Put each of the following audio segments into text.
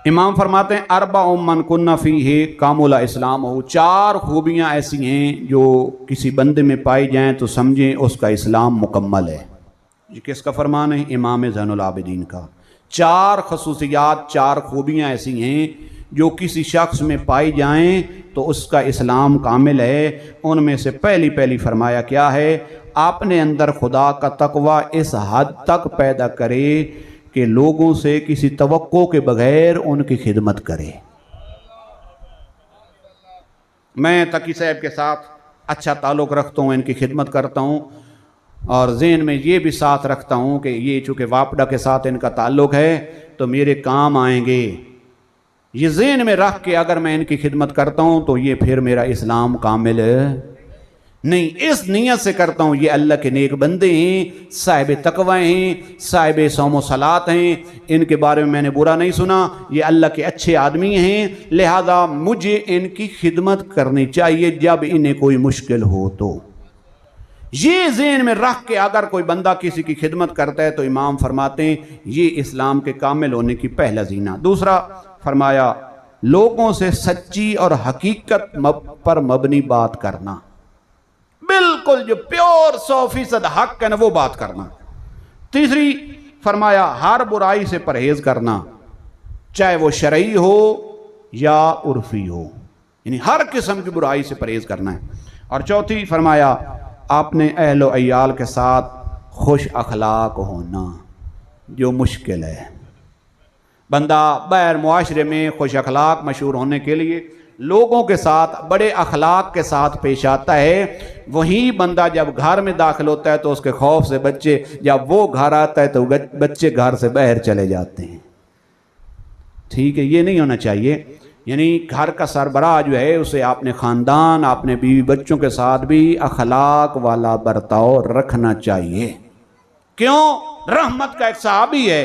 इमाम फरमाते हैं अरबा मन कुन्ना फीही कामुला इस्लाम हो, 4 खूबियाँ ऐसी हैं जो किसी बंदे में पाई जाएँ तो समझें उसका इस्लाम मुकम्मल है। ये किसका फरमान है? इमाम ज़ैनुल आबिदीन का। 4 खसूसियात, 4 खूबियाँ ऐसी हैं जो किसी शख्स में पाई जाएँ तो उसका इस्लाम कामिल है। उनमें से पहली फरमाया क्या है? आपने अंदर खुदा का तकवा इस हद तक पैदा करे कि लोगों से किसी तवक्को के बगैर उनकी खिदमत करे। मैं तकी साहब के साथ अच्छा ताल्लुक़ रखता हूँ, इनकी खिदमत करता हूँ और ज़हन में ये भी साथ रखता हूँ कि ये चूँकि वापडा के साथ इनका ताल्लुक़ है तो मेरे काम आएंगे। ये ज़हन में रख के अगर मैं इनकी खिदमत करता हूँ तो ये फिर मेरा इस्लाम कामिल नहीं, इस नीयत से करता हूँ ये अल्लाह के नेक बंदे हैं, साहिब तकवा हैं, साहिब सौम सलात हैं, इनके बारे में मैंने बुरा नहीं सुना, ये अल्लाह के अच्छे आदमी हैं, लिहाजा मुझे इनकी खिदमत करनी चाहिए जब इन्हें कोई मुश्किल हो। तो ये ज़हन में रख के अगर कोई बंदा किसी की खिदमत करता है तो इमाम फरमाते हैं ये इस्लाम के कामिल होने की पहला ज़ीना। दूसरा फरमाया लोगों से सच्ची और हकीकत पर मबनी बात करना, बिल्कुल जो प्योर 100% हक है ना वो बात करना। तीसरी फरमाया हर बुराई से परहेज करना, चाहे वो शरई हो या उर्फी हो, यानी हर किस्म की बुराई से परहेज करना है। और चौथी फरमाया आपने अहलो अयाल के साथ खुश अखलाक होना, जो मुश्किल है। बंदा बैर मुआशरे में खुश अखलाक मशहूर होने के लिए लोगों के साथ बड़े अखलाक के साथ पेश आता है। वही बंदा जब घर में दाखिल होता है तो उसके खौफ से बच्चे, जब वो घर आता है तो बच्चे घर से बाहर चले जाते हैं। ठीक है, ये नहीं होना चाहिए। यानी घर का सरबराह जो है उसे अपने ख़ानदान, अपने बीवी बच्चों के साथ भी अखलाक वाला बर्ताव रखना चाहिए। क्यों? रहमत का एक सहाबी है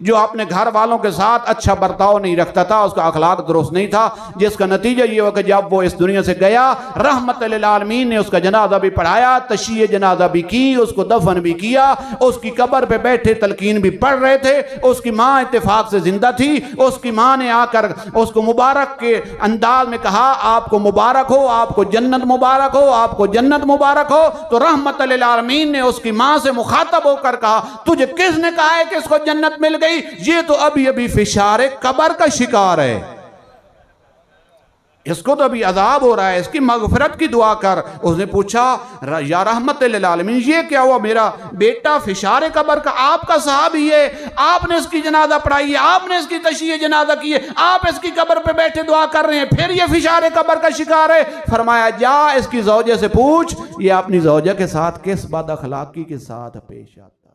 जो अपने घर वालों के साथ अच्छा बर्ताव नहीं रखता था, उसका अखलाक दुरुस्त नहीं था, जिसका नतीजा ये हुआ कि जब वो इस दुनिया से गया रहमत लिल आलमीन ने उसका जनाजा भी पढ़ाया, तशय्ये जनाजा भी की, उसको दफन भी किया, उसकी कब्र पे बैठे तलकीन भी पढ़ रहे थे। उसकी माँ इत्तेफाक से जिंदा थी। उसकी माँ ने आकर उसको मुबारक के अंदाज में कहा आपको मुबारक हो, आपको जन्नत मुबारक हो, आपको जन्नत मुबारक हो। तो रहमत लिल आलमीन ने उसकी माँ से मुखातब होकर कहा तुझे किसने कहा है कि इसको जन्नत मिल गई? ये तो अभी अभी फिशारे कब्र का शिकार है, इसको तो अभी अजाब हो रहा है, इसकी मगफिरत की दुआ कर। उसने पूछा या रहमत लिल आलमीन ये क्या हुआ? मेरा बेटा फिशारे कब्र का आपका सहाबी है, आपने इसकी जनाजा पढ़ाई है, आपने इसकी तशय्ये जनाजा की है, आप इसकी कब्र पे बैठे दुआ कर रहे हैं, फिर ये फिशारे कब्र का शिकार है। फरमाया जा इसकी ज़ौजा से पूछ ये अपनी ज़ौजा के साथ किस बद अखलाकी के साथ पेश आता।